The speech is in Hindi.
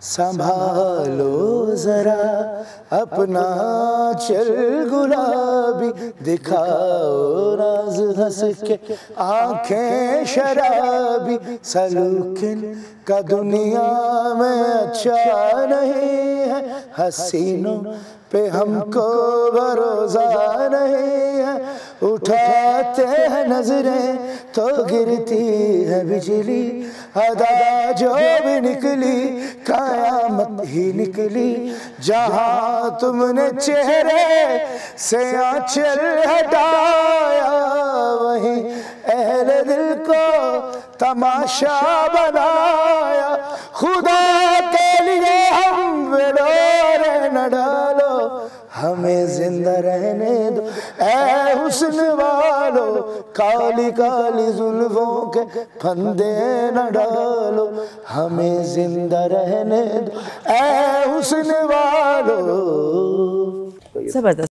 संभालो जरा अपना चल गुलाबी, दिखाओ नाज हंस के आंखें शराबी। सलूकिन का दुनिया में अच्छा नहीं है, हसीनों पे हमको भरोसा नहीं है। उठाते हैं नजरें तो गिरती है बिजली, अदा जो भी निकली कयामत ही निकली। जहां तुमने चेहरे से आंचल हटाया, वहीं अहले दिल को तमाशा बनाया। खुदा के लिए हम बेडोरे न डालो, हमें जिंदा रहने दो ऐ हुस्न वालो। काली काली जुल्फों के फंदे न डालो, हमें जिंदा रहने दो ऐ हुस्न वालो। जबरदस्त।